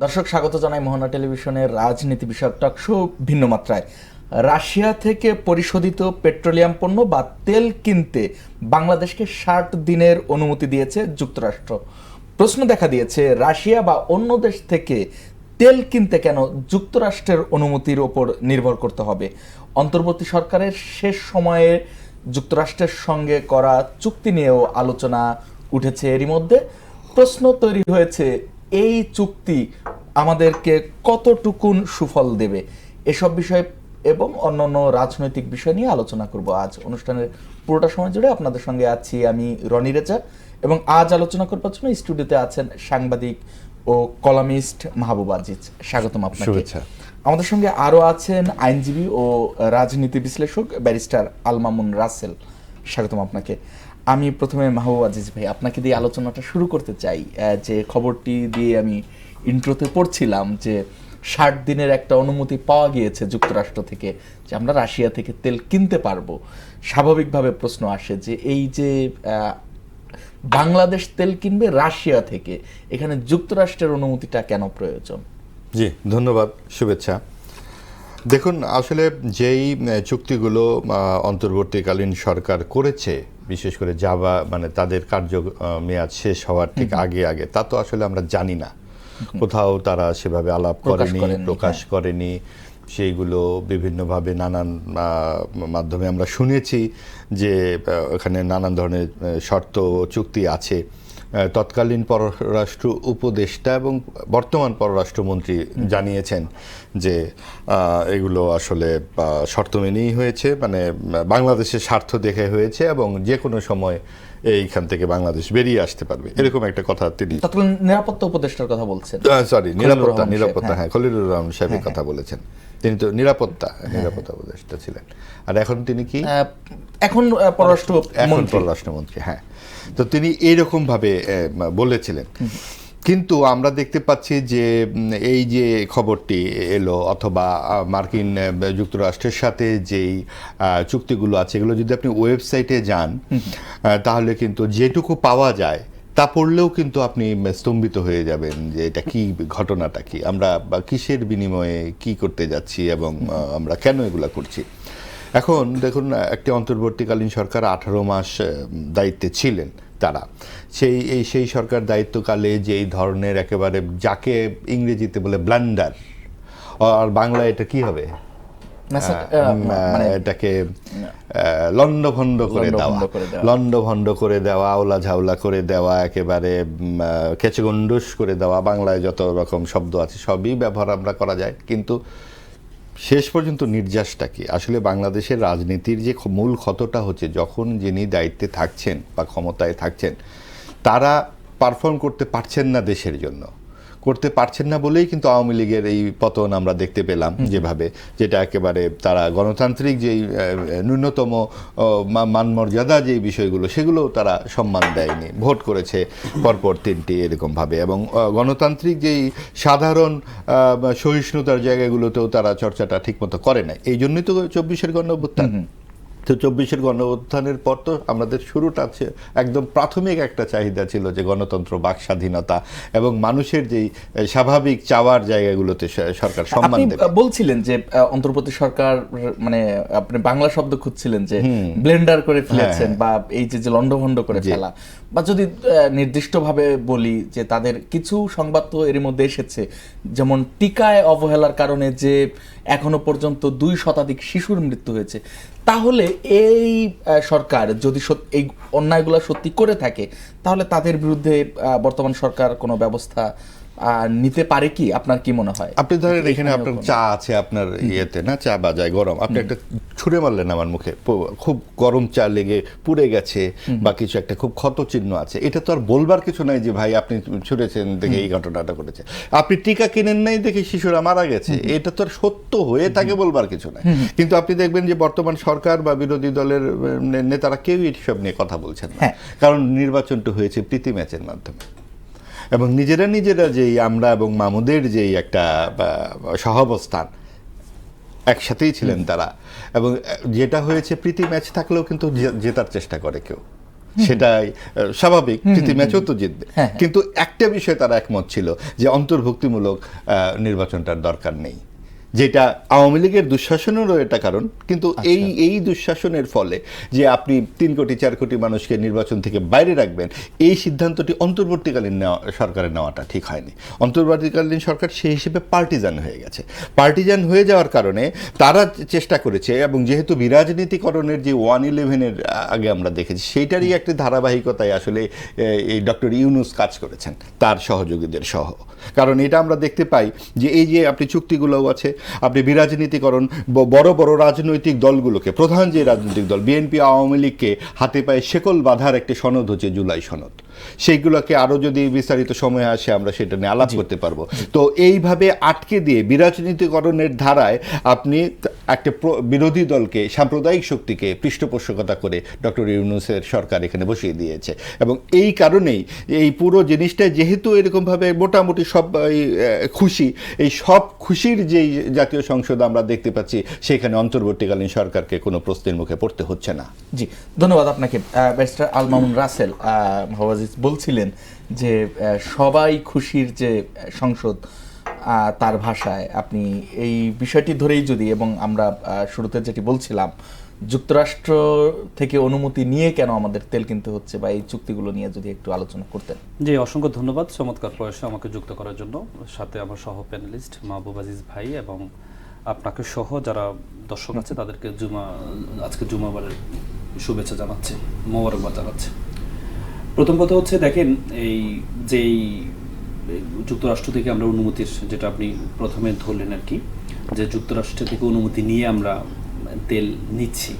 দর্শক স্বাগত জানাই মোহনা টেলিভিশনের রাজনীতি বিষয়ক টক শো ভিন্ন মাত্রায়। রাশিয়া থেকে পরিশোধিত পেট্রোলিয়াম পণ্য বা তেল কিনতে বাংলাদেশকে 60 দিনের অনুমতি দিয়েছে যুক্তরাষ্ট্র। প্রশ্ন দেখা দিয়েছে, রাশিয়া বা অন্য দেশ থেকে তেল কিনতে কেন যুক্তরাষ্ট্রের অনুমতির ওপর নির্ভর করতে হবে? অন্তর্বর্তী সরকারের শেষ সময়ে যুক্তরাষ্ট্রের সঙ্গে করা চুক্তি নিয়েও আলোচনা উঠেছে। এরই মধ্যে প্রশ্ন তৈরি হয়েছে, এই চুক্তি আমাদেরকে কতটুকুন সুফল দেবে? এসব বিষয় এবং অন্যান্য রাজনৈতিক বিষয় নিয়ে আলোচনা করব আজ। অনুষ্ঠানের পুরোটা সময় জুড়ে আপনাদের সঙ্গে আছি আমি রনি রেজা, এবং আজ আলোচনা করবার জন্য স্টুডিওতে আছেন সাংবাদিক ও কলামিস্ট মাহবুব আজিজ। স্বাগতম আপনাকে। আমাদের সঙ্গে আরো আছেন আইনজীবী ও রাজনীতি বিশ্লেষক ব্যারিস্টার আল মামুন রাসেল। স্বাগতম আপনাকে। আমি প্রথমে মাহবুব আজিজ ভাই আপনাকে দিয়ে আলোচনাটা শুরু করতে চাই। যে খবরটি দিয়ে আমি ইন্ট্রোতে পড়ছিলাম যে 60 দিনের একটা অনুমতি পাওয়া গিয়েছে যুক্তরাষ্ট্র থেকে, যে আমরা রাশিয়া থেকে তেল কিনতে পারবো। স্বাভাবিকভাবে প্রশ্ন আসে যে এই যে বাংলাদেশ তেল কিনবে রাশিয়া থেকে, এখানে যুক্তরাষ্ট্রের অনুমতিটা কেন প্রয়োজন? জি, ধন্যবাদ, শুভেচ্ছা। দেখুন, আসলে যেই চুক্তিগুলো অন্তর্বর্তীকালীন সরকার করেছে, বিশেষ করে যাওয়া মানে তাদের মেয়াদ শেষ হওয়ার ঠিক আগে তা তো আসলে আমরা জানি না, কোথাও তারা সেভাবে আলাপ করেনি, প্রকাশ করেনি। সেইগুলো বিভিন্নভাবে নানান মাধ্যমে আমরা শুনেছি যে ওখানে নানান ধরনের শর্ত চুক্তি আছে। তৎকালীন পররাষ্ট্র উপদেষ্টা এবং বর্তমান পররাষ্ট্রমন্ত্রী জানিয়েছেন যে এগুলো আসলে শর্ত মেনেই হয়েছে, মানে বাংলাদেশের স্বার্থ দেখে হয়েছে এবং যে কোনো সময় এইখান থেকে বাংলাদেশ বেরিয়ে আসতে পারবে, এরকম একটা কথা তিনি নিরাপত্তা উপদেষ্টার কথা বলছেন। নিরাপত্তা হ্যাঁ, খলিলুর রহমান সাহেবের কথা বলেছেন। তিনি তো নিরাপত্তা উপদেষ্টা ছিলেন, আর এখন তিনি কি এখন পররাষ্ট্রমন্ত্রী। হ্যাঁ, তো তিনি এইরকম ভাবে বলেছিলেন। কিন্তু আমরা দেখতে পাচ্ছি যে এই যে খবরটি এলো, অথবা মার্কিন যুক্তরাষ্ট্রের সাথে যেই চুক্তিগুলো আছে, এগুলো যদি আপনি ওয়েবসাইটে যান তাহলে কিন্তু যেটুকু পাওয়া যায় তা পড়লেও কিন্তু আপনি স্তম্ভিত হয়ে যাবেন যে এটা কি, ঘটনাটা কি, আমরা কিসের বিনিময়ে কি করতে যাচ্ছি এবং আমরা কেন এগুলা করছি। এখন দেখুন, একটি অন্তর্বর্তীকালীন সরকার 18 মাস দায়িত্বে ছিলেন তারা। সেই সরকার দায়িত্বকালে যেই ধরনের একেবারে, যাকে ইংরেজিতে বলে ব্লান্ডার, আর বাংলা এটা কি হবে, এটাকে লন্ডভন্ড করে দেওয়া, আওলা ঝাউলা করে দেওয়া, একেবারে কেচগন্ডুস করে দেওয়া, বাংলায় যত রকম শব্দ আছে সবই ব্যবহার আমরা করা যায়। কিন্তু শেষ পর্যন্ত নির্যাসটা কি? আসলে বাংলাদেশের রাজনীতির যে মূল ক্ষতটা হচ্ছে, যখন যিনি দায়িত্বে থাকছেন বা ক্ষমতায় থাকছেন তারা পারফর্ম করতে পারছেন না, দেশের জন্য করতে পারছেন না বলেই কিন্তু আওয়ামী লীগের এই পতন আমরা দেখতে পেলাম, যেভাবে, যেটা একেবারে তারা গণতান্ত্রিক যেই ন্যূনতম মানমর্যাদা যেই বিষয়গুলো, সেগুলো তারা সম্মান দেয়নি। ভোট করেছে পরপর 3টি এরকমভাবে, এবং গণতান্ত্রিক যেই সাধারণ সহিষ্ণুতার জায়গাগুলোতেও তারা চর্চাটা ঠিকমতো করে না। এই জন্যই তো 24-এর গণঅভ্যুত্থান। তো 24-এর গণঅভ্যুত্থানের পর তো আমাদের শুরুটা আছে, একদম প্রাথমিক একটা চাহিদা ছিল যে গণতন্ত্র, বাক স্বাধীনতা এবং মানুষের যেই স্বাভাবিক চাওয়ার জায়গাগুলোতে সরকার সম্মান দেবে। আপনি বলছিলেন যে অন্তর্বর্তী সরকার, মানে আপনি বাংলা শব্দ খুঁজছিলেন যে ব্লেন্ডার করে ফেলেছেন, বা এই যে লন্ডভন্ড করে ফেলা, বা যদি নির্দিষ্টভাবে বলি যে তাদের কিছু সংবাদ তো এর মধ্যে এসেছে, যেমন টিকায় অবহেলার কারণে যে এখনো পর্যন্ত 2 শতাধিক শিশুর মৃত্যু হয়েছে। তাহলে এই সরকার যদি এই অন্যায়গুলো সত্যি করে থাকে, তাহলে তাদের বিরুদ্ধে বর্তমান সরকার কোনো ব্যবস্থা নিতে পারে কি? আপনার কি মনে হয়? আপনি ধরেন এখানে আপনার চা আছে, আপনার ইয়েতে না, চা বাজায় গরম, আপনি একটা ছুঁড়ে মারলেন আমার মুখে, খুব গরম চা লেগে পুড়ে গেছে বা কিছু একটা খুব ক্ষত চিহ্ন আছে, এটা তো আর বলবার কিছু নাই যে ভাই আপনি ছুঁড়েছেন দেখে এই ঘটনাটা ঘটেছে। আপনি টিকা কিনেন নাই দেখে শিশুরা মারা গেছে, এটা তো আর সত্য হয়ে থাকে বলবার কিছু নাই। কিন্তু আপনি দেখবেন যে বর্তমান সরকার বা বিরোধী দলের নেতারা কেউই এসব নিয়ে কথা বলছেন না, কারণ নির্বাচনটা হয়েছে প্রীতি ম্যাচের মাধ্যমে, এবং নিজেরা যেই আমরা এবং মামুদের যেই একটা সহাবস্থান, একসাথেই ছিলেন তারা, এবং যেটা হয়েছে প্রীতি ম্যাচ থাকলেও কিন্তু জেতার চেষ্টা করে কেউ। সেটাই স্বাভাবিক, প্রীতি ম্যাচও তো জিতবে। কিন্তু একটা বিষয়ে তারা একমত ছিল যে অন্তর্ভুক্তিমূলক নির্বাচনটার দরকার নেই, যেটা আওয়ামী লীগের দুঃশাসনেরও এটা কারণ। কিন্তু এই দুঃশাসনের ফলে যে আপনি 3 কোটি 4 কোটি মানুষকে নির্বাচন থেকে বাইরে রাখবেন, এই সিদ্ধান্তটি অন্তর্বর্তীকালীন সরকারের নেওয়াটা ঠিক হয়নি। অন্তর্বর্তীকালীন সরকার সেই হিসেবে পার্টিজান হয়ে গেছে। পার্টিজান হয়ে যাওয়ার কারণে তারা চেষ্টা করেছে, এবং যেহেতু বিরাজনীতিকরণের যে 111-এর আগে আমরা দেখেছি, সেইটারই একটি ধারাবাহিকতায় আসলে এই ডক্টর ইউনূস কাজ করেছেন তার সহযোগীদের সহ। কারণ এটা আমরা দেখতে পাই যে এই যে আপনি চুক্তিগুলোও আছে, আপনি বিরাজনীতিকরণ বড় বড় রাজনৈতিক দলগুলোকে, প্রধান যে রাজনৈতিক দল বিএনপি আওয়ামী লীগকে হাতে পায়ে শেকল বাঁধার একটি সনদ হচ্ছে জুলাই সনদ। সেইগুলোকে আরও যদি বিস্তারিত সময় আসে আমরা সেটা নিয়ে আলাপ করতে পারবো। তো এইভাবে আটকে দিয়ে বিরাজনীতিকরণের ধারায় আপনি একটা বিরোধী দলকে, সাম্প্রদায়িক শক্তিকে পৃষ্ঠপোষকতা করে ডক্টর ইউনূসের সরকার এখানে বসিয়ে দিয়েছে। এবং এই কারণেই এই পুরো জিনিসটা যেহেতু এরকমভাবে মোটামুটি সব খুশি, এই সব খুশির যেই জাতীয় সংসদ আমরা দেখতে পাচ্ছি, সেখানে অন্তর্বর্তীকালীন সরকারকে কোনো প্রশ্নের মুখে পড়তে হচ্ছে না। জি, ধন্যবাদ আপনাকে। ব্যারিস্টার আল মামুন রাসেল বলছিলেন যে সবাই খুশির যে সংসদ, তার ভাষায় আপনি এই বিষয়টি ধরেই যদি, এবং আমরা শুরুতে যেটি বলছিলাম, যুক্তরাষ্ট্র থেকে অনুমতি নিয়ে কেন আমাদের তেল কিনতে হচ্ছে, বা এই চুক্তিগুলো নিয়ে যদি একটু আলোচনা করতেন। জি, অসংখ্য ধন্যবাদ চমৎকার প্রয়াসে আমাকে যুক্ত করার জন্য। সাথে আমার সহ প্যানেলিস্ট মাহবুব আজিজ ভাই এবং আপনাকে সহ যারা দর্শক আছে তাদেরকে আজকে জুমাবারের শুভেচ্ছা জানাচ্ছি, মোবারকবাদ জানাচ্ছি। প্রথম কথা হচ্ছে, দেখেন, এই যেই যুক্তরাষ্ট্র থেকে আমরা অনুমতির, যেটা আপনি প্রথমে ধরলেন আর কি, যে যুক্তরাষ্ট্র থেকে অনুমতি নিয়ে আমরা তেল নিচ্ছি,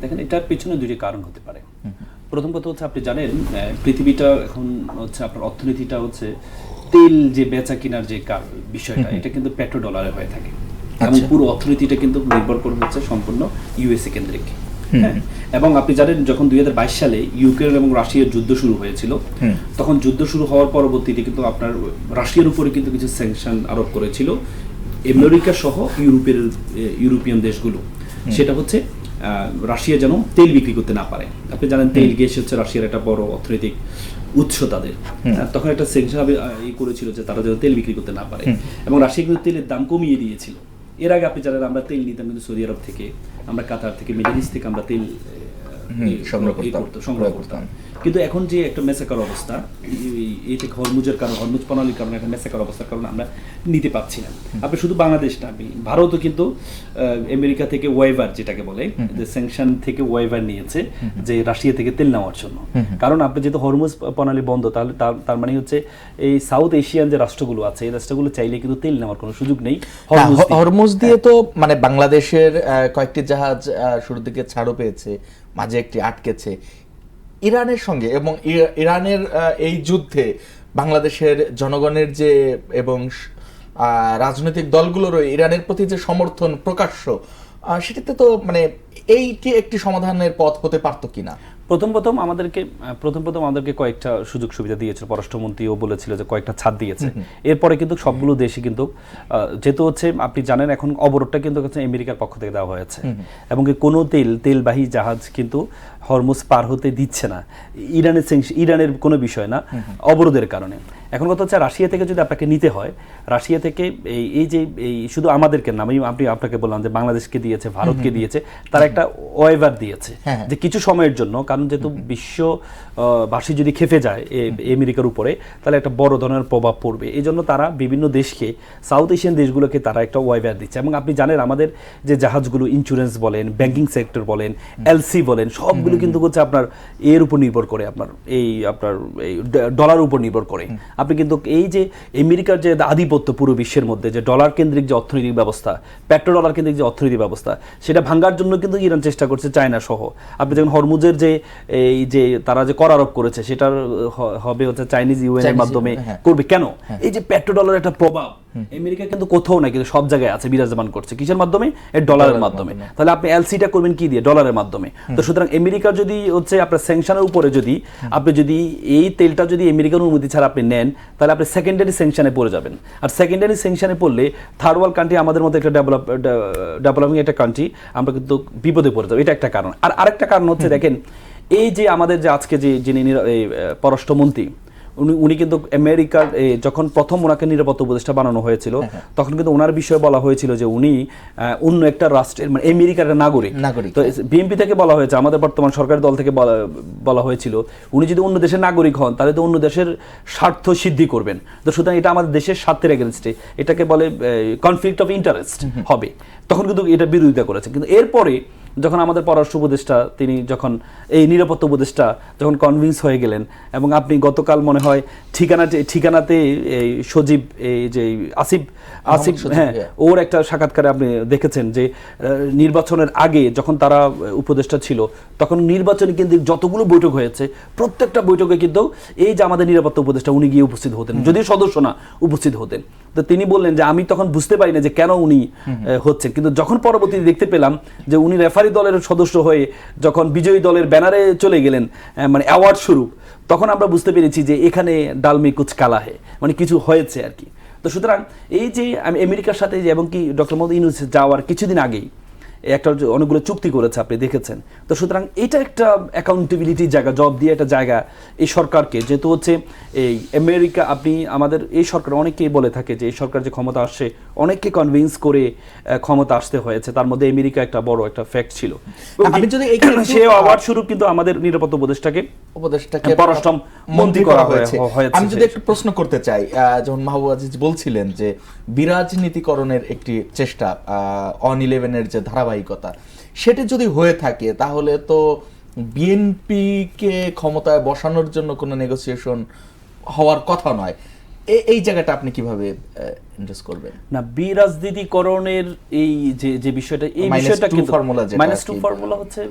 দেখেন এটার পেছনে দুটি কারণ হতে পারে। প্রথম কথা হচ্ছে, আপনি জানেন পৃথিবীটা এখন হচ্ছে, আপনার অর্থনীতিটা হচ্ছে তেল যে বেচা কেনার যে বিষয়টা, এটা কিন্তু পেট্রো ডলারে হয়ে থাকে, এবং পুরো অর্থনীতিটা কিন্তু নির্ভর করে হচ্ছে সম্পূর্ণ ইউএসএ কেন্দ্রিক। হ্যাঁ, এবং আপনি জানেন যখন 2022 সালে ইউক্রেন এবং রাশিয়ার যুদ্ধ শুরু হয়েছিল, তখন যুদ্ধ শুরু হওয়ার পরবর্তীতে কিন্তু আপনার রাশিয়ার উপরে কিন্তু কিছু স্যাংশন আরোপ করেছিল আমেরিকা সহ ইউরোপিয়ান দেশগুলো। সেটা হচ্ছে রাশিয়া যেন তেল বিক্রি করতে না পারে। আপনি জানেন তেল গ্যাস হচ্ছে রাশিয়ার একটা বড় অর্থনৈতিক উৎস তাদের। তখন একটা স্যাংশন করেছিল যে তারা যেন তেল বিক্রি করতে না পারে, এবং রাশিয়া কিন্তু তেলের দাম কমিয়ে দিয়েছিল। এর আগে আপনি জানেন আমরা তেল নিতাম কিন্তু সৌদি আরব থেকে, আমরা কাতার থেকে, মিডল ইস্ট থেকে আমরা তেল সংগ্রহ করতাম। কিন্তু এখন যে একটা মেসাকার অবস্থা, এই থেকে হরমুজের কারণে, হরমুজ প্রণালীর কারণে একটা মেসাকার অবস্থার কারণে আমরা নিতে পারছি না। আপনি শুধু বাংলাদেশ না, আপনি ভারতও কিন্তু আমেরিকা থেকে ওয়েভার, যেটাকে বলে যে স্যাংশন থেকে ওয়েভার নিয়েছে যে রাশিয়া থেকে তেল নেওয়ার জন্য। কারণ আপনি যেহেতু হরমুজ প্রণালী বন্ধ, তাহলে তার মানে হচ্ছে এই সাউথ এশিয়ান যে রাষ্ট্রগুলো আছে, এই রাষ্ট্রগুলো চাইলে কিন্তু তেল নেওয়ার কোনো সুযোগ নেই। হরমুজ দিয়ে তো মানে বাংলাদেশের কয়েকটি জাহাজ শুরুর দিকে ছাড়ও পেয়েছে, মাঝে একটি আটকেছে। ইরানের সঙ্গে এবং ইরানের এই যুদ্ধে বাংলাদেশের জনগণের যে, এবং রাজনৈতিক দলগুলোর ইরানের প্রতি যে সমর্থন প্রকাশ্য, সেটাতে তো মানে এইটি একটি সমাধানের পথ হতে পারতো কিনা? প্রথম আমাদেরকে কয়েকটা সুযোগ সুবিধা দিয়েছিল, পররাষ্ট্রমন্ত্রীও বলেছিল যে কয়েকটা ছাড় দিয়েছে। এরপরে কিন্তু সবগুলো দেশই কিন্তু, যেহেতু হচ্ছে আপনি জানেন এখন অবরোধটা কিন্তু আমেরিকার পক্ষ থেকে দেওয়া হয়েছে, এবং কোনো তেলবাহী জাহাজ কিন্তু হরমুজ পার হতে দিচ্ছে না। ইরানের কোনো বিষয় না, অবরোধের কারণে। এখন কথা হচ্ছে, রাশিয়া থেকে যদি আপনাকে নিতে হয়, রাশিয়া থেকে এই যে শুধু আমাদেরকে না, আমি আপনাকে বললাম যে বাংলাদেশকে দিয়েছে, ভারতকে দিয়েছে, তারা একটা ওয়েভার দিয়েছে যে কিছু সময়ের জন্য, কারণ যেহেতু বিশ্ববাসী যদি খেপে যায় আমেরিকার উপরে, তাহলে একটা বড় ধরনের প্রভাব পড়বে। এই জন্য তারা বিভিন্ন দেশকে, সাউথ এশিয়ান দেশগুলোকে তারা একটা ওয়েভার দিচ্ছে। এবং আপনি জানেন আমাদের যে জাহাজগুলো, ইন্স্যুরেন্স বলেন, ব্যাংকিং সেক্টর বলেন, এলসি বলেন, সবগুলো কিন্তু হচ্ছে আপনার এর উপর নির্ভর করে, আপনার এই ডলার উপর নির্ভর করে। আপনি কিন্তু এই যে আমেরিকার যে আধিপত্য পুরো বিশ্বের মধ্যে, যে ডলার কেন্দ্রিক যে অর্থনৈতিক ব্যবস্থা, পেট্রো ডলার কেন্দ্রিক যে অর্থনৈতিক ব্যবস্থা, সেটা ভাঙার জন্য কিন্তু ইরান চেষ্টা করছে, চায়না সহ। আপনি যেমন হরমুজের যে এই যে তারা যে কর আরোপ করেছে, সেটার হবে হচ্ছে চাইনিজ ইউএন এর মাধ্যমে করবে। কেন? এই যে পেট্রো ডলার একটা প্রভাব আমেরিকা কিন্তু কোথাও না, কিন্তু সব জায়গায় আছে, বিরাজমান করছে। কিসের মাধ্যমে? এর ডলারের মাধ্যমে। তাহলে আপনি এলসিটা করবেন কি দিয়ে? ডলারের মাধ্যমে। তো সুতরাং আমেরিকা যদি হচ্ছে আপনার স্যাংশনের উপরে যদি আপনি যদি এই তেলটা যদি আমেরিকার অনুমতি ছাড়া আপনি নেন, তাহলে আপনি সেকেন্ডারি স্যাংশনে পড়ে যাবেন। আর সেকেন্ডারি স্যাংশনে পড়লে থার্ড ওয়ার্ল্ড কান্ট্রি, আমাদের মতো একটা ডেভেলপিং একটা কান্ট্রি, আমরা কিন্তু বিপদে পড়ে যাবো। এটা একটা কারণ। আর আরেকটা কারণ হচ্ছে, দেখেন এই যে আমাদের যে আজকে যে যিনি পররাষ্ট্রমন্ত্রী উনি কিন্তু আমেরিকার যখন প্রথম ওনাকে নিরাপত্তা উপদেষ্টা বানানো হয়েছিল তখন কিন্তু ওনার বিষয়ে বলা হয়েছিল যে উনি অন্য একটা রাষ্ট্রের মানে আমেরিকার নাগরিক। তো বিএনপি থেকে বলা হয়েছে, আমাদের বর্তমান সরকারি দল থেকে বলা হয়েছিল উনি যদি অন্য দেশের নাগরিক হন তাহলে তো অন্য দেশের স্বার্থ সিদ্ধি করবেন, তো সুতরাং এটা আমাদের দেশের স্বার্থের এগেনস্টে, এটাকে বলে কনফ্লিক্ট অফ ইন্টারেস্ট হবে। তখন কিন্তু এটা বিরোধিতা করেছে। কিন্তু এরপরে যখন আমাদের পররাষ্ট্র উপদেষ্টা তিনি যখন এই নিরাপত্তা উপদেষ্টা যখন কনভিন্স হয়ে গেলেন, এবং আপনি গতকাল মনে হয় ঠিকানাতে এই সজীব এই যে আসিফ হ্যাঁ ওর একটা সাক্ষাৎকারে আপনি দেখেছেন যে নির্বাচনের আগে যখন তারা উপদেষ্টা ছিল তখন নির্বাচনে কিন্তু যতগুলো বৈঠক হয়েছে প্রত্যেকটা বৈঠকে কিন্তু এই যে আমাদের নিরাপত্তা উপদেষ্টা উনি গিয়ে উপস্থিত হতেন, যদিও সদস্য না উপস্থিত হতেন। তো তিনি বললেন যে আমি তখন বুঝতে পারি না যে কেন উনি হচ্ছেন, কিন্তু যখন পরবর্তীতে দেখতে পেলাম যে উনি রেফারি দলের সদস্য হয়ে যখন বিজয়ী দলের ব্যানারে চলে গেলেন মানে অ্যাওয়ার্ড স্বরূপ, তখন আমরা বুঝতে পেরেছি যে এখানে ডালমে কুচ কালা হে, মানে কিছু হয়েছে আর কি। তো সুতরাং এই যে আমি আমেরিকার সাথে এবং কি ডক্টর মোহাম্মদ ইউনূস যাওয়ার কিছুদিন আগেই একটা অনেকগুলো চুক্তি করেছে, আপনি দেখেছেন। তো সুতরাং এটা একটা অ্যাকাউন্টেবিলিটির জায়গা, জব দিয়ে একটা জায়গা এই সরকারকে, যেহেতু হচ্ছে এই আমেরিকা, আপনি আমাদের এই সরকার অনেকেই বলে থাকে যে এই সরকার যে ক্ষমতা আসছে অনেককে কনভিন্স করে ক্ষমতা আসতে হয়েছে, তার মধ্যে আমেরিকা একটা বড় একটা ফ্যাক্ট ছিল। আমি যদি সে অ্যাওয়ার্ড স্বরূপ কিন্তু আমাদের নিরাপত্তা উপদেষ্টাকে পররাষ্ট্র মন্ত্রী করা হয়েছে। আমি যদি একটু প্রশ্ন করতে চাই, যেমন মাহবুব আজিজ বলছিলেন যে বিরাজনীতিকরণের একটি চেষ্টা অন 11-এর যে ধারাবাহিকতা সেটা যদি হয়ে থাকে তাহলে তো বিএনপিকে ক্ষমতায় বসানোর জন্য কোনো নেগোসিয়েশন হওয়ার কথা নয়। এই জায়গাটা আপনি কিভাবে এন্ড্রেস করবেন? না, বিরাজনীতিকরণের এই যে বিষয়টা, এই বিষয়টা কিন্তু -2 ফর্মুলা হচ্ছে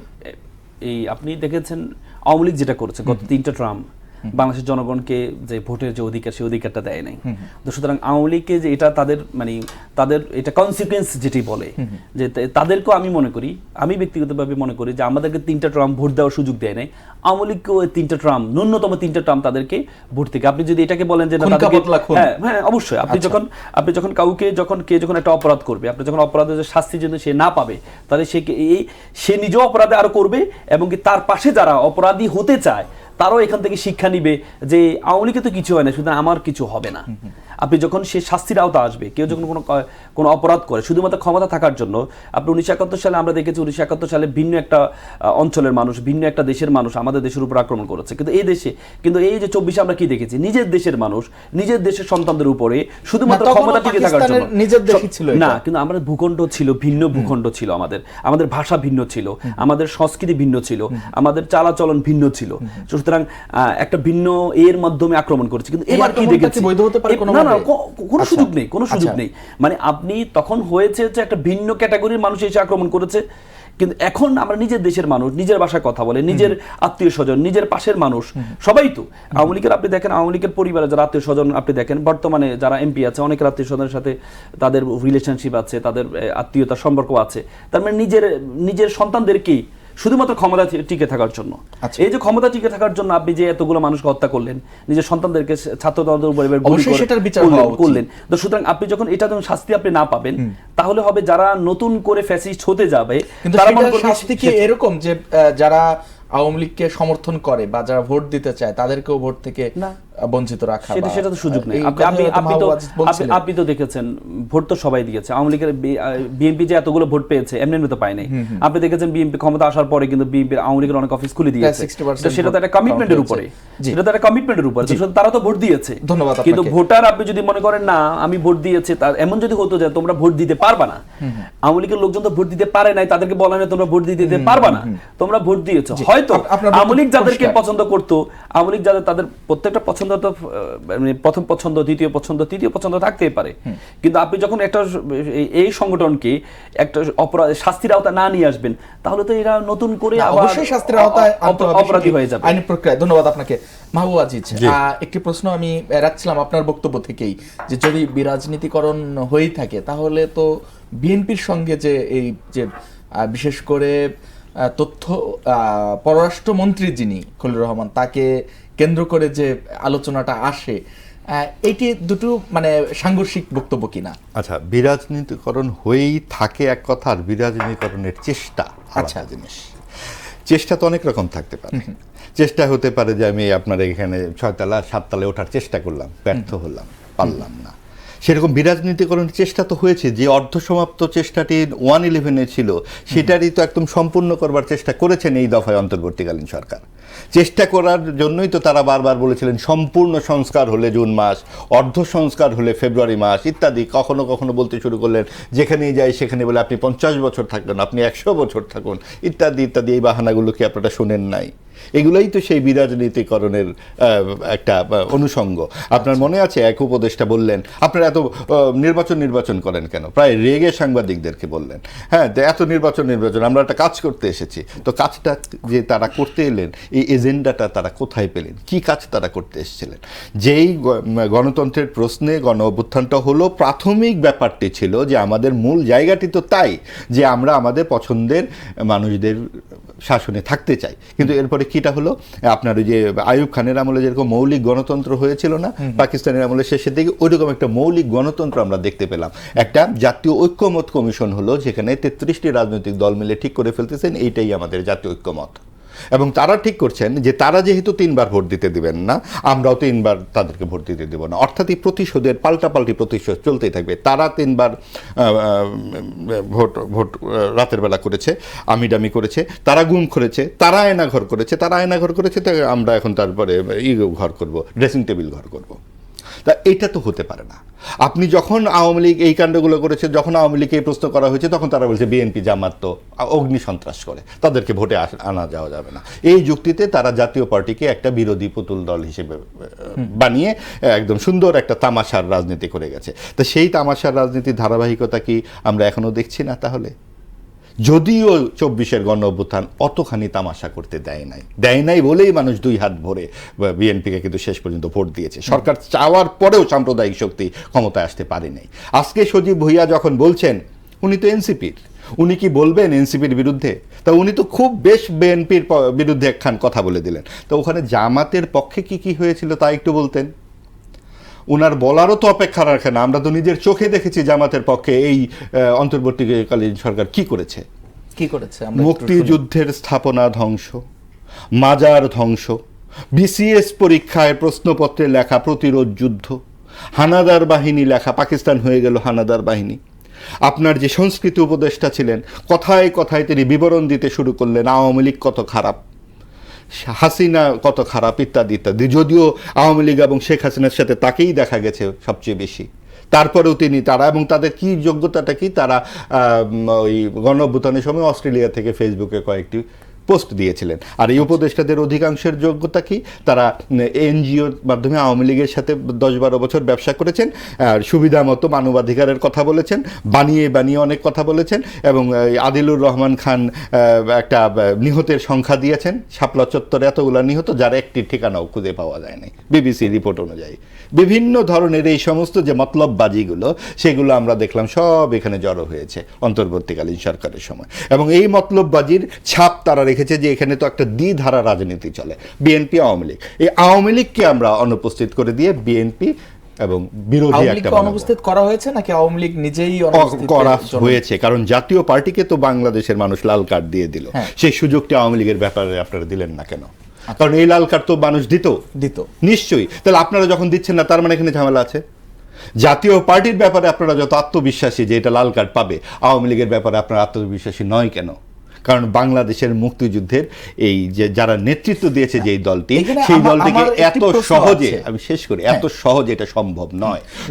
এই আপনি দেখেছেন আওয়ামী লীগ যেটা করেছে গত 3টা ট্রাম বাংলাদেশের জনগণকে যে ভোটের যে অধিকার সেই অধিকারটা দেয় নাই। তো সুতরাং আওয়ামী লীগকে যে এটা তাদের এটা কনসিকুয়েন্স যেটি বলে যে তাদেরকেও আমি মনে করি, আমি ব্যক্তিগতভাবে মনে করি যে আমাদেরকে 3টা ট্রাম ভোট দেওয়ার সুযোগ দেয় নাই, আওয়ামী লীগকেও 3টা ট্রাম ন্যূনতম 3টা ট্রাম তাদেরকে ভোট থেকে, আপনি যদি এটাকে বলেন যে হ্যাঁ অবশ্যই আপনি যখন কাউকে যখন একটা অপরাধ করবে, আপনি যখন অপরাধের যে শাস্তি যদি সে না পাবে তাহলে সে নিজেও অপরাধে আরো করবে, এবং কি তার পাশে যারা অপরাধী হতে চায় তারাও এখান থেকে শিক্ষা নিবে যে আওয়ামী লীগে তো কিছু হয় না, সুতরাং আমার কিছু হবে না। আপনি যখন সে শাস্তির আওতা আসবে, কেউ যখন কোনো অপরাধ করে শুধুমাত্র ক্ষমতা থাকার জন্য, আপনি 1971 সালে আমরা দেখেছি 1971 সালে ভিন্ন একটা অঞ্চলের মানুষ, ভিন্ন একটা দেশের মানুষ আমাদের দেশের উপর আক্রমণ করেছে, কিন্তু এই দেশে কিন্তু এই যে 24-এ আমরা কি দেখেছি, নিজের দেশের মানুষ নিজের দেশের সন্তানদের উপরে শুধুমাত্র ক্ষমতা টিকে থাকার জন্য, নিজের দেশই ছিল না, কিন্তু আমাদের ভূখণ্ড ছিল, ভিন্ন ভূখণ্ড ছিল, আমাদের ভাষা ভিন্ন ছিল, আমাদের সংস্কৃতি ভিন্ন ছিল, আমাদের চালাচলন ভিন্ন ছিল, সুতরাং একটা ভিন্ন এর মাধ্যমে আক্রমণ করেছে। কিন্তু এবার কি দেখেছি, কোনো সুযোগ নেই, কোনো সুযোগ নেই, মানে আপনি তখন হয়েছে যে একটা ভিন্ন ক্যাটাগরির মানুষ এসে আক্রমণ করেছে, কিন্তু এখন আমরা নিজের দেশের মানুষ নিজের ভাষায় কথা বলে, নিজের আত্মীয় স্বজন নিজের পাশের মানুষ সবাই তো আওয়ামী লীগের, আপনি দেখেন আওয়ামী লীগের পরিবারে যারা আত্মীয় স্বজন আপনি দেখেন বর্তমানে যারা এমপি আছে অনেকের আত্মীয় স্বজনের সাথে তাদের রিলেশনশিপ আছে, তাদের আত্মীয়তার সম্পর্ক আছে, তার মানে নিজের সন্তানদেরকেই শুধুমাত্র ক্ষমতা টিকে থাকার জন্য, এই যে ক্ষমতা টিকে থাকার জন্য আপনি যে এতগুলো মানুষকে হত্যা করলেন, নিজের সন্তানদেরকে ছাত্রদের উপর করলেন, তো সুতরাং আপনি যখন এটা যখন শাস্তি আপনি না পাবেন তাহলে হবে যারা নতুন করে ফ্যাসিস্ট হতে যাবে তারা মনে করবে শাস্তি কি এরকম যে যারা আওয়ামী লীগকে সমর্থন করে বা যারা ভোট দিতে চায় তাদেরকেও ভোট থেকে বঞ্চিত রাখা, সেটা তো সুযোগ নেই। আপনি তো দেখেছেন ভোট তো সবাই দিয়েছে, আওয়ামী লীগের বিএনপি যে এতগুলো ভোট পেয়েছে এমনি তো পায় নাই। আপনি দেখেছেন বিএনপি ক্ষমতা আসার পরে কিন্তু বিএনপি আওয়ামী লীগের অনেক অফিস খুলে দিয়েছে, সেটা তো একটা কমিটমেন্টের উপরে, তারা তো ভোট দিয়েছে। কিন্তু ভোটার আপনি যদি মনে করেন না আমি ভোট দিয়েছে, তার এমন যদি হতো যে তোমরা ভোট দিতে পারবা না, আওয়ামী লীগের লোকজন তো ভোট দিতে পারে নাই, তাদেরকে বলা হয় তোমরা ভোট দিতে পারবা না, তোমরা ভোট দিয়েছো। হয়তো আওয়ামী লীগ যাদেরকে পছন্দ করতো, আওয়ামী লীগ যাদের তাদের প্রত্যেকটা পছন্দ তো প্রথম পছন্দ দ্বিতীয় পছন্দ তৃতীয় পছন্দ থাকতেই পারে, কিন্তু আপনি যখন একটা এই সংগঠনকে একটা অপরাধ শাস্তির আওতা না নিয়ে আসবেন তাহলে তো এরা নতুন করে অবশ্যই শাস্তির আওতায় অপরাধী হয়ে যাবে আইনি প্রক্রিয়া। ধন্যবাদ আপনাকে মাহবুব আজিজ। একটি প্রশ্ন আমি রাখছিলাম আপনার বক্তব্য থেকেই যে যদি বিরাজনীতিকরণ হয়েই থাকে তাহলে তো বিএনপির সঙ্গে যে এই যে বিশেষ করে তথ্য পররাষ্ট্রমন্ত্রী যিনি খলিলুর রহমান তাকে কেন্দ্র করে যে আলোচনাটা আসে, এইটি দুটো মানে সাংঘর্ষিক বক্তব্য কিনা? আচ্ছা, বিরাজনীতিকরণ হয়েই থাকে এক কথা, আর বিরাজনীতিকরণের চেষ্টা আলাদা জিনিস। চেষ্টা তো অনেক রকম থাকতে পারে। চেষ্টা হতে পারে যে আমি আপনার এখানে 6 তলা 7 তলায় ওঠার চেষ্টা করলাম, ব্যর্থ হলাম, পারলাম না। সেরকম বিরাজনীতিকরণের চেষ্টা তো হয়েছে, যে অর্ধসমাপ্ত চেষ্টাটি 111-এ ছিল সেটারই তো একদম সম্পূর্ণ করবার চেষ্টা করেছেন এই দফায় অন্তর্বর্তীকালীন সরকার। চেষ্টা করার জন্যই তো তারা বারবার বলেছিলেন সম্পূর্ণ সংস্কার হলে জুন মাস, অর্ধ সংস্কার হলে ফেব্রুয়ারি মাস ইত্যাদি। কখনো কখনো বলতে শুরু করলেন যেখানেই যাই সেখানে বলে আপনি 50 বছর থাকবেন, আপনি 100 বছর থাকুন ইত্যাদি ইত্যাদি। এই বাহানাগুলো কি আপনারা শোনেন নাই? এগুলোই তো সেই বিরাজনীতিকরণের একটা অনুষঙ্গ। আপনার মনে আছে এক উপদেষ্টা বললেন আপনারা এত নির্বাচন করেন কেন, প্রায় রেগে সাংবাদিকদেরকে বললেন, হ্যাঁ এত নির্বাচন আমরা একটা কাজ করতে এসেছি। তো কাজটা যে তারা করতে এলেন, এই এজেন্ডাটা তারা কোথায় পেলেন? কি কাজ তারা করতে এসেছিলেন? যেই গণতন্ত্রের প্রশ্নে গণ অভ্যুত্থানটা হলো, প্রাথমিক ব্যাপারটি ছিল যে আমাদের মূল জায়গাটি তো তাই যে আমরা আমাদের পছন্দের মানুষদের শাসনে থাকতে চাই। কিন্তু এরপরে কিটা হলো, আপনার ওই যে আইয়ুব খানের আমলে যেরকম মৌলিক গণতন্ত্র হয়েছিল না, পাকিস্তানের আমলে শেষের দিকে ওইরকম একটা মৌলিক গণতন্ত্র আমরা দেখতে পেলাম। একটা জাতীয় ঐক্যমত কমিশন হলো, যেখানে 33টি রাজনৈতিক দল মিলে ঠিক করে ফেলতেছেন এইটাই আমাদের জাতীয় ঐক্যমত। এবং তারা ঠিক করছেন যে তারা যেহেতু 3 বার ভোট দিতে দিবেন না, আমরাও 3 বার তাদেরকে ভোট দিতে দেব না। অর্থাৎ এই প্রতিশোধের পাল্টাপাল্টি প্রতিশোধ চলতেই থাকবে। তারা 3 বার ভোট রাতের বেলা করেছে, আমিডামি করেছে, তারা গুম করেছে, তারা আয়নাঘর করেছে, তাই আমরা এখন তারপরে ঘর করব, ড্রেসিং টেবিল ঘর করব। তা এটা তো হতে পারে না। আপনি যখন আওয়ামী লীগ এই কাণ্ডগুলো করেছে, যখন আওয়ামী লীগকে এই প্রশ্ন করা হয়েছে, তখন তারা বলছে বিএনপি জামাত তো অগ্নি সন্ত্রাস করে, তাদেরকে ভোটে আনা যাওয়া যাবে না। এই যুক্তিতে তারা জাতীয় পার্টিকে একটা বিরোধী পুতুল দল হিসেবে বানিয়ে একদম সুন্দর একটা তামাশার রাজনীতি করে গেছে। তো সেই তামাশার রাজনীতির ধারাবাহিকতা কি আমরা এখনো দেখছি না? তাহলে যদিও 24-এর গণ অভ্যুত্থান অতখানি তামাশা করতে দেয় নাই বলেই মানুষ 2 হাত ভরে বিএনপিকে কিন্তু শেষ পর্যন্ত ভোট দিয়েছে। সরকার চাওয়ার পরেও সাম্প্রদায়িক শক্তি ক্ষমতায় আসতে পারে নাই। আজকে সজীব ভুইয়া যখন বলছেন, উনি তো এনসিপির, উনি কি বলবেন এনসিপির বিরুদ্ধে? তা উনি তো খুব বেশ বিএনপির বিরুদ্ধে একখান কথা বলে দিলেন। তো ওখানে জামাতের পক্ষে কি হয়েছিল তা একটু বলতেন। ওনার বলারও তো অপেক্ষা রাখে না। আমরা তো নিজের চোখে দেখেছি জামাতের পক্ষে এই অন্তর্বর্তীকালীন সরকার কি করেছে। মুক্তিযুদ্ধের স্থাপনা ধ্বংস, মাজার ধ্বংস, বিসিএস পরীক্ষায় প্রশ্নপত্রে লেখা প্রতিরোধ যুদ্ধ, হানাদার বাহিনী লেখা, পাকিস্তান হয়ে গেল হানাদার বাহিনী। আপনার যে সংস্কৃতি উপদেষ্টা ছিলেন, কথায় কথায় তিনি বিবরণ দিতে শুরু করলেন আওয়ামী লীগ কত খারাপ, হাসিনা কত খারাপ ইত্যাদি ইত্যাদি। যদিও আওয়ামী লীগ এবং শেখ হাসিনার সাথে তাকেই দেখা গেছে সবচেয়ে বেশি, তারপরেও তারা এবং তাদের কি যোগ্যতাটা কি, তারা ওই গণ অভ্যুত্থানের সময় অস্ট্রেলিয়া থেকে ফেসবুকে কয়েকটি পোস্ট দিয়েছিলেন। আর এই উপদেষ্টাদের অধিকাংশের যোগ্যতা কি, তারা এনজিওর মাধ্যমে আওয়ামী লীগের সাথে 10-12 বছর ব্যবসা করেছেন, আর সুবিধা মতো মানবাধিকারের কথা বলেছেন, বানিয়ে অনেক কথা বলেছেন। এবং আদিলুর রহমান খান একটা নিহতের সংখ্যা দিয়েছেন, শাপলা চত্বরে এতগুলো নিহত, যার একটি ঠিকানাও খুঁজে পাওয়া যায় নাই বিবিসি রিপোর্ট অনুযায়ী। বিভিন্ন ধরনের এই সমস্ত যে মতলববাজিগুলো, সেগুলো আমরা দেখলাম সব এখানে জড়ো হয়েছে অন্তর্বর্তীকালীন সরকারের সময়। এবং এই মতলববাজির ছাপ তারা রেখেছে যে এখানে তো একটা দ্বিধারা রাজনীতি চলে, বিএনপি আওয়ামী লীগ। এই আওয়ামী লীগকে আমরা অনুপস্থিত করে দিয়ে বিএনপি এবং বিরোধী একটা অনুপস্থিত করা হয়েছে, নাকি আওয়ামী লীগ নিজেই করা হয়েছে? কারণ জাতীয় পার্টিকে তো বাংলাদেশের মানুষ লাল কার্ড দিয়ে দিল, সেই সুযোগটি আওয়ামী লীগের ব্যাপারে আপনারা দিলেন না কেন? কারণ এই লাল কার্ড তো মানুষ দিত নিশ্চয়ই। তাহলে আপনারা যখন দিচ্ছেন না, তার মানে এখানে ঝামেলা আছে। জাতীয় পার্টির ব্যাপারে আপনারা যত আত্মবিশ্বাসী যে এটা লাল কার্ড পাবে, আওয়ামী লীগের ব্যাপারে আপনারা আত্মবিশ্বাসী নয় কেন? কারণ বাংলাদেশের মুক্তিযুদ্ধের এই যে যারা নেতৃত্ব দিয়েছে যে দলটি, সেই দলটিকে এত সহজে, আমি শেষ করি, এত সহজে এটা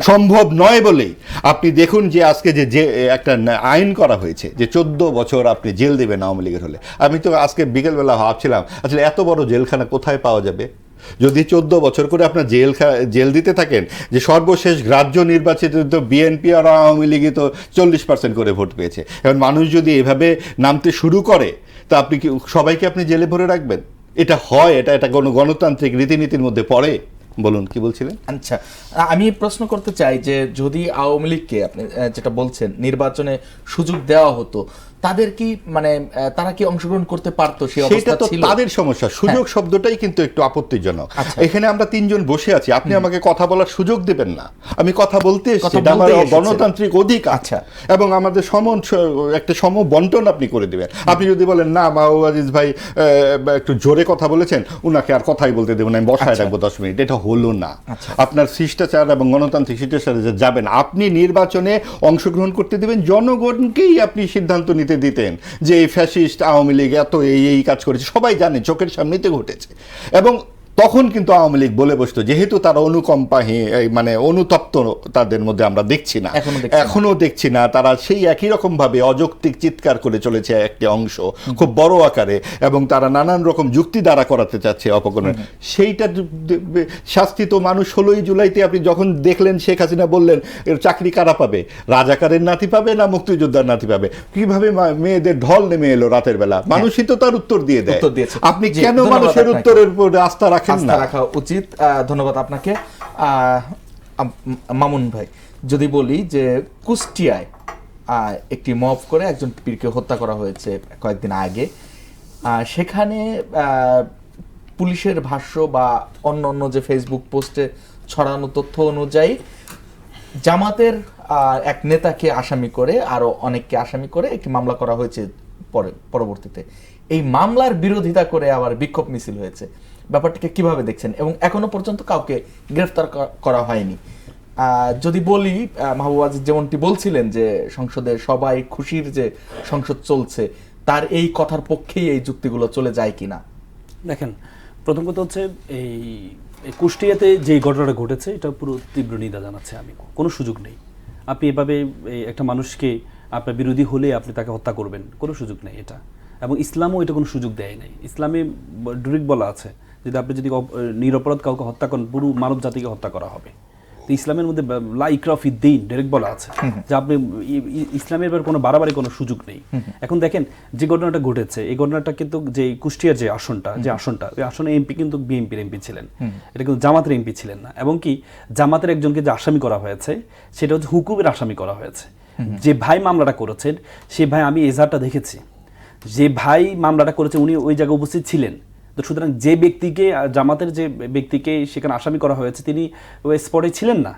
সম্ভব নয় বলেই আপনি দেখুন যে আজকে যে একটা আইন করা হয়েছে যে 14 বছর আপনি জেল দেবেন আওয়ামী লীগের হলে। আমি তো আজকে বিকেলবেলা ভাবছিলাম আসলে এত বড় জেলখানা কোথায় পাওয়া যাবে। যদি 14 বছর করে আপনার জেল দিতে থাকেন, যে সর্বশেষ গ্রাহ্য নির্বাচিত বিএনপি আর আওয়ামী লীগই তো 40% করে ভোট পেয়েছে। এখন মানুষ যদি এভাবে নামতে শুরু করে, তা আপনি কি সবাইকে আপনি জেলে ভরে রাখবেন? এটা হয়? এটা কোনো গণতান্ত্রিক রীতিনীতির মধ্যে পড়ে? বলুন, কি বলছিলেন? আচ্ছা, আমি প্রশ্ন করতে চাই যে যদি আওয়ামী লীগকে আপনি যেটা বলছেন নির্বাচনে সুযোগ দেওয়া হতো, তাদের কি মানে তারা কি অংশগ্রহণ করতে পারতো, সেই সেটা অবস্থা তো ছিল? তাদের সমস্যা। সুযোগ শব্দটাই কিন্তু একটু আপত্তিজনক। এখানে আমরা তিনজন বসে আছি, আপনি আমাকে কথা বলার সুযোগ দেবেন না। আমি কথা বলতে এসেছি, এটা আমার গণতান্ত্রিক অধিকার। আচ্ছা, এবং আমাদের একটা সম বন্টন আপনি করে দিবেন। আপনি যদি বলেন না মাহবুব আজিজ ভাই একটু জোরে কথা বলেছেন, উনাকে আর কথাই বলতে দেবেন, আমি বসায় রাখবো 10 মিনিট, এটা হলো না। আপনার শিষ্টাচার এবং গণতান্ত্রিক শিষ্টাচারে যাবেন, আপনি নির্বাচনে অংশগ্রহণ করতে দেবেন, জনগণকেই আপনি সিদ্ধান্ত নিতে দিতেন যে এই ফ্যাসিস্ট আওয়ামী লীগ এত এই কাজ করেছে, সবাই জানে, চোখের সামনেতে ঘটেছে। এবং তখন কিন্তু আওয়ামী লীগ বলে বসতো, যেহেতু তারা মানে অনুতপ্ত তাদের মধ্যে আমরা দেখছি না, এখনো দেখছি না, তারা সেই একই রকম ভাবে অযৌক্তিক চিৎকার করে চলেছে একটি অংশ খুব বড় আকারে, এবং তারা নানান রকম যুক্তি দ্বারা করাতে চাচ্ছে অপকরণ। সেইটা শাস্তি তো মানুষ 16ই জুলাইতে আপনি যখন দেখলেন শেখ হাসিনা বললেন এর চাকরি কারা পাবে, রাজাকারের নাতি পাবে না মুক্তিযোদ্ধার নাতি পাবে, কিভাবে মেয়েদের ঢল নেমে এলো রাতের বেলা, মানুষই তো তার উত্তর দিয়ে দেয়। আপনি কেন মানুষের উত্তরের উপর আস্থা রাখা উচিত? ধন্যবাদ আপনাকে। মামুন ভাই, যদি বলি যে কুষ্টিয়ায় একটি মব করে একজন পীরকে হত্যা করা হয়েছে কয়েকদিন আগে, সেখানে পুলিশের ভাষ্য বা অন্য যে ফেসবুক পোস্টে ছড়ানো তথ্য অনুযায়ী জামাতের এক নেতাকে আসামি করে আরো অনেককে আসামি করে একটি মামলা করা হয়েছে পরবর্তীতে। এই মামলার বিরোধিতা করে আবার বিক্ষোভ মিছিল হয়েছে। ব্যাপারটাকে কিভাবে দেখছেন? এবং এখনো পর্যন্ত কাউকে গ্রেফতার করা হয়নি। যদি বলি, মাহবুব আজিজ যেমনটি বলছিলেন যে সংসদে সবাই খুশির যে সংসদ চলছে, তার এই কথার পক্ষেই এই যুক্তিগুলো চলে যায় কিনা? দেখেন, প্রথম কথা হচ্ছে এই কুষ্টিয়াতে যে ঘটনাটা ঘটেছে এটা পুরো তীব্র নিন্দা জানাচ্ছে আমি। কোনো সুযোগ নেই আপনি এভাবে একটা মানুষকে আপনার বিরোধী হলে আপনি তাকে হত্যা করবেন, কোনো সুযোগ নেই এটা। এবং ইসলামও এটা কোনো সুযোগ দেয় নাই। ইসলামে ডিরেক্ট বলা আছে আপনি যদি নিরপরাধ কাউকে হত্যা করেন, পুরো মানব জাতিকে হত্যা করা হবে। তো ইসলামের মধ্যে লা ইকরাহ ফিদ্দীন ডিরেক্ট বলা আছে যে আপনি ইসলামের এবার কোনো বাড়াবাড়ি কোনো সুযোগ নেই। এখন দেখেন যে ঘটনাটা ঘটেছে, এই ঘটনাটা কিন্তু যে কুষ্টিয়ার যে আসনটা ওই আসনে এমপি কিন্তু বিএনপির এমপি ছিলেন, এটা কিন্তু জামাতের এমপি ছিলেন না। এবং কি জামাতের একজনকে যে আসামি করা হয়েছে সেটা হচ্ছে হুকুমের আসামি করা হয়েছে। যে ভাই মামলাটা করেছেন সে ভাই, আমি এজাহারটা দেখেছি, যে ভাই মামলাটা করেছে উনি ওই জায়গায় উপস্থিত ছিলেন। তো সুতরাং যে ব্যক্তিকে, জামাতের যে ব্যক্তিকে সেখানে আসামি করা হয়েছে তিনি ওই স্পটে ছিলেন না,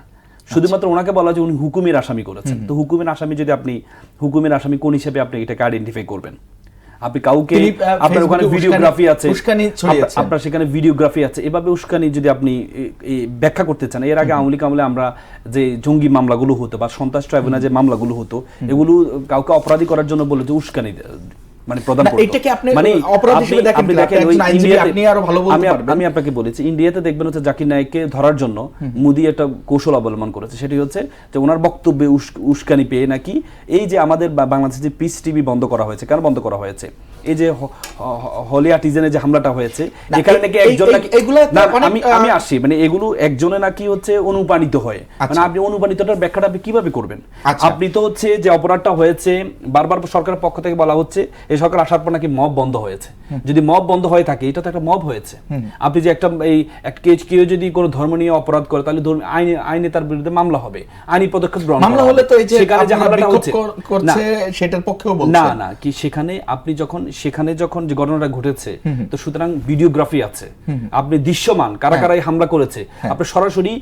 শুধুমাত্র ওনাকে বলা যে উনি হুকুমের আসামি করেছেন। তো হুকুমের আসামি যদি আপনি হুকুমের আসামি কোন হিসেবে আপনি এটাকে আইডেন্টিফাই করবেন? আপনি কাউকে, আপনার ওখানে ভিডিওগ্রাফি আছে, আপনার সেখানে ভিডিওগ্রাফি আছে, এভাবে উস্কানি যদি আপনি ব্যাখ্যা করতে চান। এর আগে আওয়ামী লীগ আমলে আমরা যে জঙ্গি মামলাগুলো হতো বা সন্ত্রাস ট্রাইব্যুনাল যে মামলাগুলো হতো, এগুলো কাউকে অপরাধী করার জন্য বলে যে উস্কানি মানে প্রদান করতে। এটাকে আপনি অপরাধ হিসেবে দেখেন আপনি আরো ভালো বলতে পারবেন। আমি আপনাকে বলেছি ইন্ডিয়াতে দেখবেন হচ্ছে জাকির নায়েককে ধরার জন্য মোদি একটা কৌশল অবলম্বন করেছে। সেটি হচ্ছে যে ওনার বক্তব্যে উস্কানি পেয়ে নাকি এই যে আমাদের বাংলাদেশে যে পিস টিভি বন্ধ করা হয়েছে, কেন বন্ধ করা হয়েছে? এই যে হলি আর্টিজানে যে হামলাটা হয়েছে, এখানে নাকি একজন নাকি, আমি আসি মানে এগুলো একজনে নাকি হচ্ছে অনুপ্রাণিত হয়। মানে আপনি অনুপ্রাণিতটার ব্যাখ্যাটা আপনি কিভাবে করবেন? আপনি তো হচ্ছে যে অপরাধটা হয়েছে, বারবার সরকারের পক্ষ থেকে বলা হচ্ছে এই সরকার আসার পর নাকি মব বন্ধ হয়েছে। যদি মব বন্ধ হয়ে থাকে, এটা তো একটা মব হয়েছে। আপনি যে একটা কেউ যদি কোনো ধর্ম নিয়ে অপরাধ করে তাহলে আইনে তার বিরুদ্ধে মামলা হবে, আইনি পদক্ষেপ গ্রহণ মামলা হলে তো এই যে সেখানে যে হামলাটা হচ্ছে সেটার পক্ষেও বলছে না কি সেখানে আপনি যখন যে ঘটনাটা ঘটেছে, তো সুতরাং ভিডিওগ্রাফি আছে, আপনি দৃশ্যমান কারা কারা হামলা করেছে, আপনি সরাসরি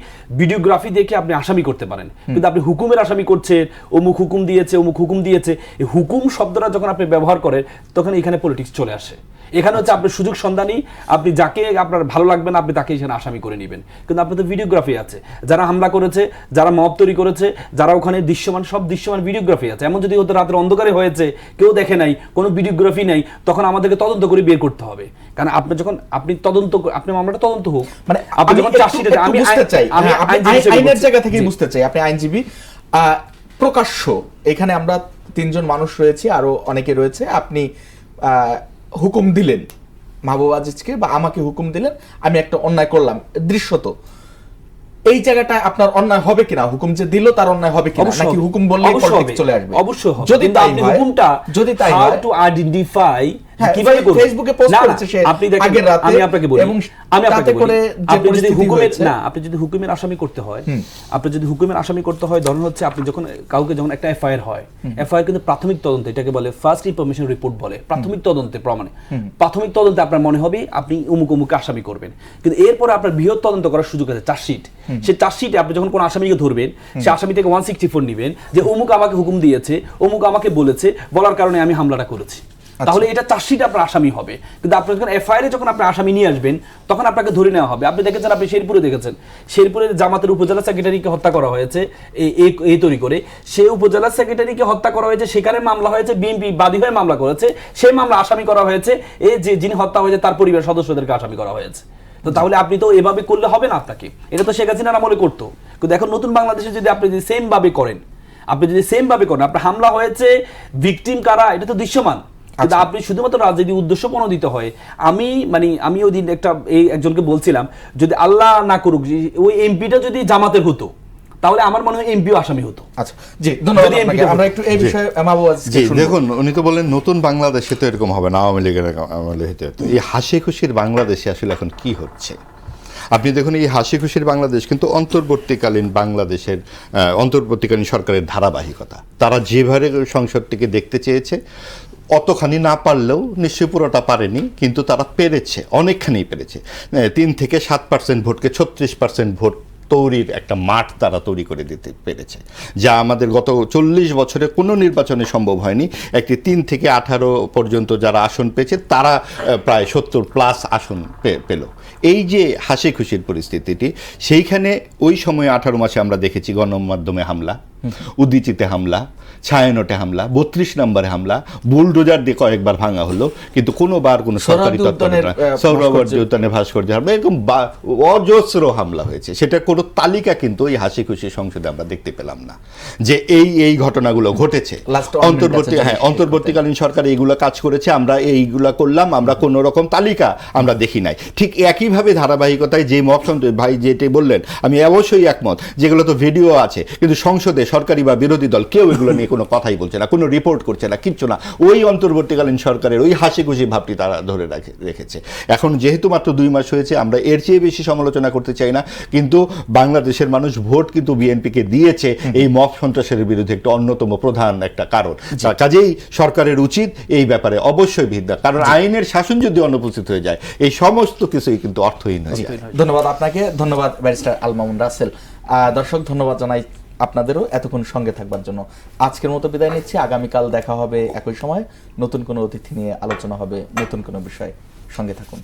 ভিডিওগ্রাফি দেখে আপনি আসামি করতে পারেন। কিন্তু আপনি হুকুমের আসামি করছেন, অমুক হুকুম দিয়েছে, এই হুকুম শব্দটা যখন আপনি ব্যবহার করেন তখন এখানে পলিটিক্স চলে আসে। এখানে হচ্ছে আপনি সুযোগ সন্ধানী, আপনি যাকে আপনার ভালো লাগবে না আপনি তাকে এখানে আসামি করে নেবেন। কিন্তু আপনার তো ভিডিওগ্রাফি আছে, যারা হামলা করেছে, যারা মব তৈরি করেছে, যারা ওখানে সব দৃশ্যমান ভিডিওগ্রাফি আছে। এমন যদি হতো রাতের অন্ধকারে হয়েছে, কেউ দেখে নাই, কোনো ভিডিওগ্রাফি নাই, তখন আমাদেরকে তদন্ত করে বের করতে হবে। কারণ আপনি আপনি মামলাটা তদন্ত হোক, মানে আপনি যখন চার্জশিটে, আমি বুঝতে চাই, আমি আইনের জায়গা থেকে বুঝতে চাই, আপনি আইনজীবী, প্রকাশ্য এখানে আমরা তিনজন মানুষ রয়েছি, আরো অনেকে রয়েছে, আপনি হুকুম দিলেন মাহবুব আজিজকে বা আমাকে হুকুম দিলেন, আমি একটা অন্যায় করলাম, দৃশ্যত এই জায়গাটা আপনার অন্যায় হবে কিনা? হুকুম যে দিল তার অন্যায় হবে কিনা, নাকি হুকুম বললেই পলিটিক্স চলে আসবে? অবশ্যই হবে। যদি তাই হয়, হুকুমটা যদি তাই হয় টু আইডেন্টিফাই হ্যাঁ, কিভাবে করবে? ফেসবুকে পোস্ট না, না, করেছে সে আপনি দেখেন, আগের রাতে, আমি আপনাকে বলি, এবং আমি আপনাকে তাতে বলি, করে যে আপনি যদি পরিস্থিতি হুকুমের হয়েছে, না, আপনি যদি হুকুমের আসামি করতে হয়, আপনি যদি হুকুমের আসামি করতে হয়, ধরুন হচ্ছে আপনি যখন কাউকে যখন একটা এফআইআর হয়, এফআইআর কিন্তু প্রাথমিক তদন্ত, এটাকে বলে ফার্স্ট ইনফরমেশন রিপোর্ট বলে, প্রাথমিক তদন্তে প্রমাণে, প্রাথমিক তদন্তে আপনার মনে হবে আপনি অমুক অমুক আসামি করবেন, কিন্তু এরপরে আপনার বৃহৎ তদন্ত করার সুযোগ আছে, চার্জশিট, সেই চার্জশিটে আপনি যখন কোনো আসামিকে ধরবেন, সে আসামি থেকে 164 নেবেন যে অমুক আমাকে হুকুম দিয়েছে, অমুক আমাকে বলেছে, বলার কারণে আমি হামলাটা করেছি, তাহলে এটা চার্জশিটে আপনার আসামি হবে। কিন্তু আপনি যখন এফআইআর যখন আপনি আসামি নিয়ে আসবেন, তখন আপনাকে ধরে নেওয়া হবে। আপনি দেখেছেন, আপনি শেরপুরে দেখেছেন, শেরপুরের জামাতের উপজেলা সেক্রেটারিকে হত্যা করা হয়েছে এই তৈরি করে, সেই উপজেলা সেক্রেটারিকে হত্যা করা হয়েছে, সেখানে মামলা হয়েছে, বিএনপি বাদী হয়ে মামলা করেছে, সেই মামলা আসামি করা হয়েছে, এই যে যিনি হত্যা হয়েছে তার পরিবার সদস্যদেরকে আসামি করা হয়েছে। তো তাহলে আপনি তো এভাবে করলে হবে না, আপনাকে এটা তো শেখ হাসিনার আমলে করতো, কিন্তু এখন নতুন বাংলাদেশে যদি আপনি যদি সেম ভাবে করেন, আপনার হামলা হয়েছে, ভিকটিম কারা, এটা তো দৃশ্যমান, কিন্তু আপনি শুধুমাত্র রাজনীতি উদ্দেশ্য প্রণোদিত হয়। আমি ওই দিন একজনকে বলছিলাম, যদি আল্লাহ না করুক ওই এমপিটা যদি জামাতের হতো, তাহলে আমার মনে হয় এমপিও আসামি হতো। আচ্ছা, জি, ধন্যবাদ আপনাকে। আমরা একটু এই বিষয়ে মাহবুব জি, দেখুন, উনি তো বলেন নতুন বাংলাদেশে তো এরকম হবে না, আওয়ামী লীগের আমলে হতে হতো। এই হাসি খুশির বাংলাদেশে আসলে এখন কি হচ্ছে আপনি দেখুন, এই হাসি খুশির বাংলাদেশ কিন্তু অন্তর্বর্তীকালীন বাংলাদেশের অন্তর্বর্তীকালীন সরকারের ধারাবাহিকতা। তারা যেভাবে সংসদটিকে দেখতে চেয়েছে, অতখানি না পারলেও নিশ্চয়ই পুরোটা পারেনি, কিন্তু তারা পেরেছে, অনেকখানি পেরেছে। 3 থেকে 7% ভোটকে 36% ভোট তৈরির একটা মাঠ তারা তৈরি করে দিতে পেরেছে, যা আমাদের গত 40 বছরে কোনো নির্বাচনে সম্ভব হয়নি। একটি 3 থেকে 18 পর্যন্ত যারা আসন পেয়েছে, তারা প্রায় 70+ আসন পেল। এই যে হাসি খুশির পরিস্থিতিটি, সেইখানে ওই সময় 18 মাসে আমরা দেখেছি গণমাধ্যমে হামলা, উদীচিতে হামলা, ছায়ানটে হামলা, 32 নম্বরে হামলা, বুলডোজার দিয়ে কয়েকবার ভাঙা হলো, কিন্তু কোনোবার কোনো সরকারি তৎপরতা, সৌরবর্জ্য উদ্যানে ভাস্কর্য হামলা, এরকম অজস্র হামলা হয়েছে। সেটা কোনো তালিকা কিন্তু এই হাসি খুশি সংসদে আমরা দেখতে পেলাম না, যে এই ঘটনাগুলো ঘটেছে। অন্তর্বর্তীকালীন সরকার এইগুলো কাজ করেছে, আমরা এইগুলা করলাম, আমরা কোনো রকম তালিকা আমরা দেখি নাই। ঠিক একইভাবে ধারাবাহিকতায় যে মতসন্ত্র ভাই যেটি বললেন, আমি অবশ্যই একমত, যেগুলো তো ভিডিও আছে, কিন্তু সংসদে সরকারি বা বিরোধী দল কেউ এগুলো নিয়ে কোনো কথাই বলছে না, কোনো রিপোর্ট করছে না, কিচ্ছু না। ওই অন্তর্বর্তীকালীন সরকারের ওই হাসি খুশি ভাবটি তারা ধরে রেখেছে। এখন যেহেতু মাত্র 2 মাস হয়েছে, আমরা এর চেয়ে বেশি সমালোচনা করতে চাই না, কিন্তু বাংলাদেশের মানুষ ভোট কিন্তু বিএনপিকে দিয়েছে এই মব সন্ত্রাসের বিরুদ্ধে একটা অন্যতম প্রধান একটা কারণ। কাজেই সরকারের উচিত এই ব্যাপারে অবশ্যই ভিড়, কারণ আইনের শাসন যদি অনুপস্থিত হয়ে যায়, এই সমস্ত কিছুই কিন্তু অর্থহীন হয়ে যায়। ধন্যবাদ আপনাকে, ধন্যবাদ ব্যারিস্টার আল মামুন রাসেল। দর্শক, ধন্যবাদ জানাই আপনাদেরও এতক্ষণ সঙ্গে থাকবার জন্য। আজকের মতো বিদায় নিচ্ছি। আগামীকাল দেখা হবে একই সময়, নতুন কোনো অতিথি নিয়ে আলোচনা হবে, নতুন কোনো বিষয়। সঙ্গে থাকুন।